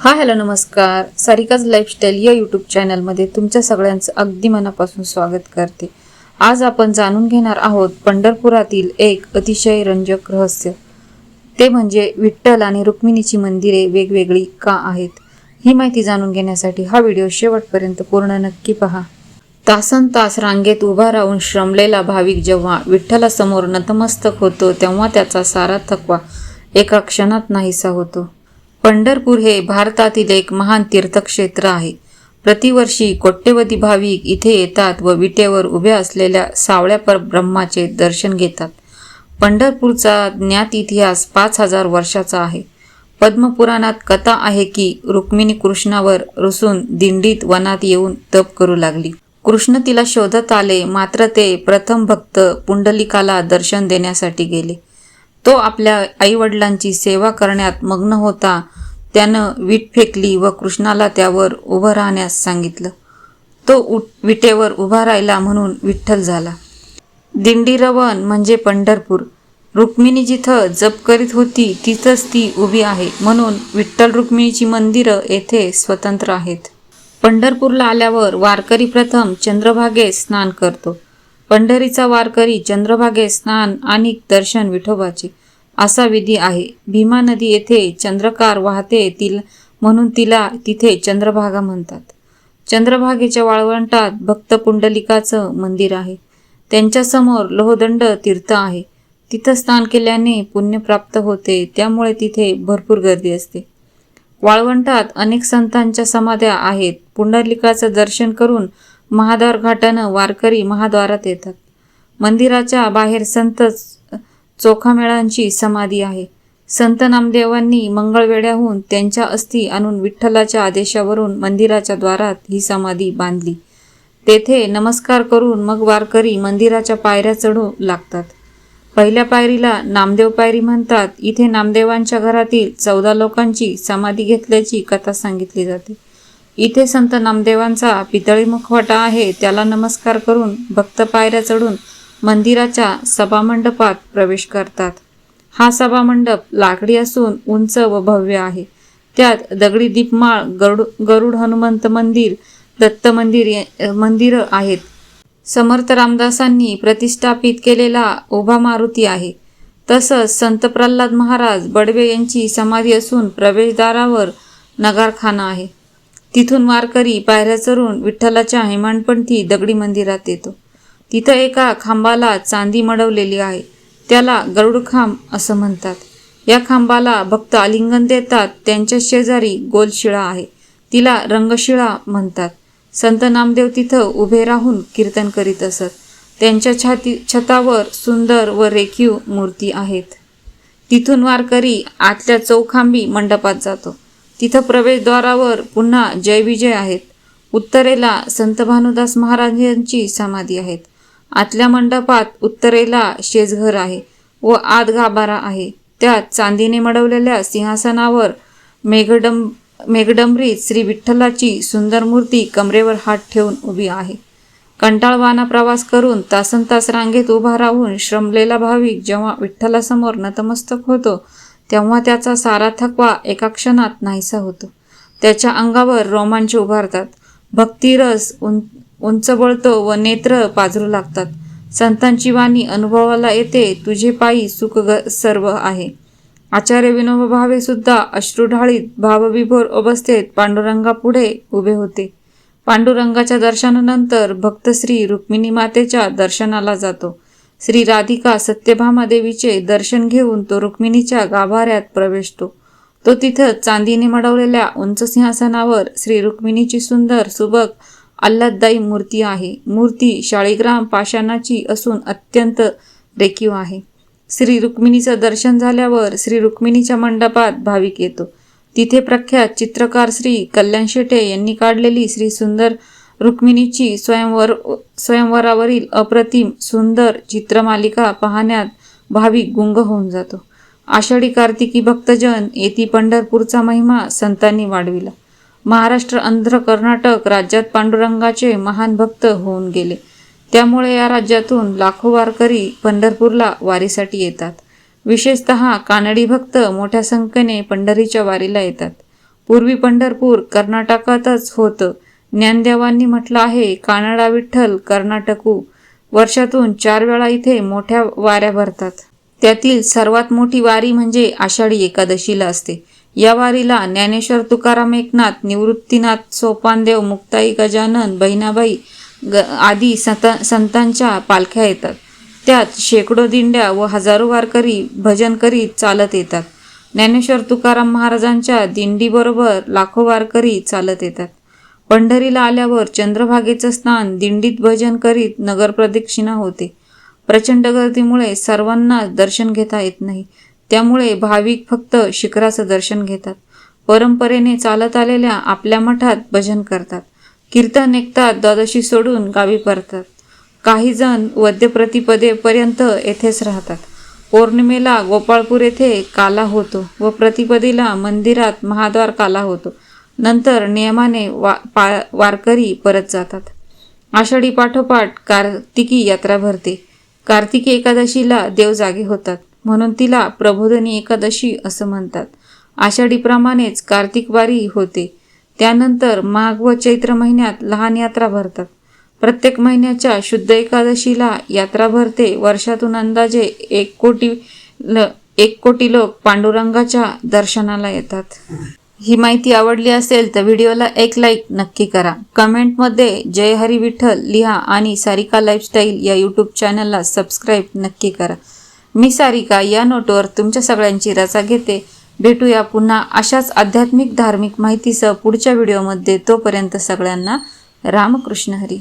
Hello नमस्कार. Sarika's lifestyle या YouTube चॅनलमध्ये तुमच्या सगळ्यांचं अगदी मनापासून स्वागत करते. आज आपण जाणून घेणार आहोत पंढरपुरातील एक अतिशय रंजक रहस्य. ते म्हणजे विठ्ठल आणि रुक्मिणीची मंदिरे वेगवेगळी का आहेत. ही माहिती जाणून घेण्यासाठी हा व्हिडिओ शेवटपर्यंत पूर्ण नक्की पहा. तासनतास रांगेत उभा राहून श्रमलेला भाविक जेव्हा विठ्ठलासमोर नतमस्तक होतो तेव्हा त्याचा सारा थकवा एका क्षणात नाहीसा होतो. पंढरपूर हे भारतातील एक महान तीर्थक्षेत्र आहे. प्रतिवर्षी कोट्यवधी भाविक इथे येतात व विटेवर उभ्या असलेल्या सावळ्या परब्रह्माचे दर्शन घेतात. पंढरपूरचा ज्ञात इतिहास 5000 वर्षाचा आहे. पद्मपुराणात कथा आहे की रुक्मिणी कृष्णावर रुसून दिंडीत वनात येऊन तप करू लागली. कृष्ण तिला शोधत आले, मात्र ते प्रथम भक्त पुंडलिकाला दर्शन देण्यासाठी गेले. तो आपल्या आईवडिलांची सेवा करण्यात मग्न होता. त्यानं वीट फेकली व कृष्णाला त्यावर उभं राहण्यास सांगितलं. तो विटेवर उभा राहिला म्हणून विठ्ठल झाला. दिंडीरवन म्हणजे पंढरपूर. रुक्मिणी जिथं जप करीत होती तिथंच ती उभी आहे, म्हणून विठ्ठल रुक्मिणीची मंदिरं येथे स्वतंत्र आहेत. पंढरपूरला आल्यावर वारकरी प्रथम चंद्रभागेत स्नान करतो. पंढरीचा वारकरी चंद्रभागेत स्नान आणि दर्शन विठोबाचे असा विधी आहे. भीमा नदी येथे चंद्रकार वाहते म्हणून तिला तिथे चंद्रभागा म्हणतात. चंद्रभागेच्या वाळवंटात भक्त पुंडलिकाचं मंदिर आहे. त्यांच्यासमोर लोहदंड तीर्थ आहे. तिथं स्नान केल्याने पुण्य प्राप्त होते, त्यामुळे तिथे भरपूर गर्दी असते. वाळवंटात अनेक संतांच्या समाध्या आहेत. पुंडलिकाचं दर्शन करून महाद्वार घाटानं वारकरी महाद्वारात येतात. मंदिराच्या बाहेर संत चोखामेळांची समाधी आहे. संत नामदेवांनी मंगळवेढ्याहून त्यांच्या अस्थी आणून विठ्ठलाच्या आदेशावरून मंदिराच्या द्वारात ही समाधी बांधली. तेथे नमस्कार करून मग वारकरी मंदिराच्या पायऱ्या चढू लागतात. पहिल्या पायरीला नामदेव पायरी म्हणतात. इथे नामदेवांच्या घरातील 14 लोकांची समाधी घेतल्याची कथा सांगितली जाते. इथे संत नामदेवांचा पितळी मुखवटा आहे. त्याला नमस्कार करून भक्त पायऱ्या चढून मंदिराच्या सभामंडपात प्रवेश करतात. हा सभामंडप लाकडी असून उंच व भव्य आहे. त्यात दगडी दीपमाळ, गरुड हनुमंत मंदिर, दत्त मंदिर आहेत. समर्थ रामदासांनी प्रतिष्ठापित केलेला उभा मारुती आहे. तसंच संत प्रल्हाद महाराज बडवे यांची समाधी असून प्रवेशद्वारावर नगारखाना आहे. तिथून वारकरी पायऱ्या चढून विठ्ठलाच्या हेमाडपंथी दगडी मंदिरात येतो. तिथं एका खांबाला चांदी मडवलेली आहे. त्याला गरुडखांब असं म्हणतात. या खांबाला भक्त आलिंगन देतात. त्यांच्या शेजारी गोल शिळा आहे. तिला रंगशिळा म्हणतात. संत नामदेव तिथं उभे राहून कीर्तन करीत असत. त्यांच्या छतावर सुंदर व रेखीव मूर्ती आहेत. तिथून वारकरी आतल्या चौखांबी मंडपात जातो. तिथं प्रवेशद्वारावर पुन्हा जय विजय आहेत. उत्तरेला संत भानुदास महाराजांची समाधी आहेत. आतल्या मंडपात उत्तरेला शेजघर आहे व आत गाभारा आहे. त्यात चांदीने मडवलेल्या सिंहासनावर मेघडंबरीत श्री विठ्ठलाची सुंदर मूर्ती कमरेवर हात ठेवून उभी आहे. कंटाळवाणा प्रवास करून तासनतास रांगेत उभा राहून श्रमलेला भाविक जेव्हा विठ्ठलासमोर नतमस्तक होतो तेव्हा त्याचा सारा थकवा एका क्षणात नाहीसा होतो. त्याच्या अंगावर रोमांच उभारतात. भक्तिरस उंच बळतो व नेत्र पाजरू लागतात. संतांची वाणी अनुभवाला येते. तुझे पायी सुख सर्व आहे. आचार्य विनोबा भावे सुद्धा अश्रुढाळीत भावविभोर अवस्थेत पांडुरंगापुढे उभे होते. पांडुरंगाच्या दर्शनानंतर भक्त श्री रुक्मिणी मातेच्या दर्शनाला जातो. श्री राधिका सत्यभामा देवीचे दर्शन घेऊन तो रुक्मिणीच्या गाभाऱ्यात प्रवेशतो. तो तिथं चांदीने मडवलेल्या उंच सिंहासनावर श्री रुक्मिणीची सुंदर सुबक आल्हाददायी मूर्ती आहे. मूर्ती शाळीग्राम पाषाणाची असून अत्यंत रेखीव आहे. श्री रुक्मिणीचं दर्शन झाल्यावर श्री रुक्मिणीच्या मंडपात भाविक येतो. तिथे प्रख्यात चित्रकार श्री कल्याण शेटे यांनी काढलेली श्री सुंदर रुक्मिणीची स्वयंवरावरील अप्रतिम सुंदर चित्रमालिका पाहण्यात भाविक गुंग होऊन जातो. आषाढी कार्तिकी भक्तजन येथे पंढरपूरचा महिमा संतांनी वाढविला. महाराष्ट्र, आंध्र, कर्नाटक राज्यात पांडुरंगाचे महान भक्त होऊन गेले. त्यामुळे या राज्यातून लाखो वारकरी पंढरपूरला वारीसाठी येतात. विशेषतः कानडी भक्त मोठ्या संख्येने पंढरीच्या वारीला येतात. पूर्वी पंढरपूर कर्नाटकातच होतं. ज्ञानदेवांनी म्हटलं आहे, कानडा विठ्ठल कर्नाटकू. वर्षातून 4 वेळा इथे मोठ्या वाऱ्या भरतात. त्यातील सर्वात मोठी वारी म्हणजे आषाढी एकादशीला असते. या वारीला ज्ञानेश्वर, तुकाराम, एकनाथ, निवृत्तीनाथ, सोपानदेव, मुक्ताई, गजानन, बहिणाबाई आदी संतांच्या पालख्या येतात. त्यात शेकडो दिंड्या व हजारो वारकरी भजन करीत चालत येतात. ज्ञानेश्वर तुकाराम महाराजांच्या दिंडीबरोबर लाखो वारकरी चालत येतात. पंढरीला आल्यावर चंद्रभागेचं स्नान, दिंडीत भजन करीत नगर प्रदक्षिणा होते. प्रचंड गर्दीमुळे सर्वांना दर्शन घेता येत नाही. त्यामुळे भाविक फक्त शिखराचं दर्शन घेतात. परंपरेने चालत आलेल्या आपल्या मठात भजन करतात. कीर्तन ऐकतात. द्वादशी सोडून गावी परतात. काही जण वद्यप्रतिपदेपर्यंत येथेच राहतात. पौर्णिमेला गोपाळपूर येथे काला होतो व प्रतिपदेला मंदिरात महाद्वार काला होतो. नंतर नियमाने वारकरी परत जातात. आषाढी पाठोपाठ कार्तिकी यात्रा भरते. कार्तिकी एकादशीला देव जागे होतात म्हणून तिला प्रबोधिनी एकादशी असं म्हणतात. आषाढीप्रमाणेच कार्तिक वारी होते. त्यानंतर माघ व चैत्र महिन्यात लहान यात्रा भरतात. प्रत्येक महिन्याच्या शुद्ध एकादशीला यात्रा भरते. वर्षातून अंदाजे 1 कोटी लोक पांडुरंगाच्या दर्शनाला येतात. ही माहिती आवडली असेल तर व्हिडिओला एक लाईक नक्की करा. कमेंटमध्ये जय हरी विठ्ठल लिहा आणि सारिका लाईफस्टाईल या यूट्यूब चॅनलला सबस्क्राईब नक्की करा. मी सारिका या नोटवर तुमच्या सगळ्यांची रजा घेते. भेटूया पुन्हा अशाच आध्यात्मिक धार्मिक माहितीसह पुढच्या व्हिडिओमध्ये. तोपर्यंत सगळ्यांना रामकृष्ण हरी.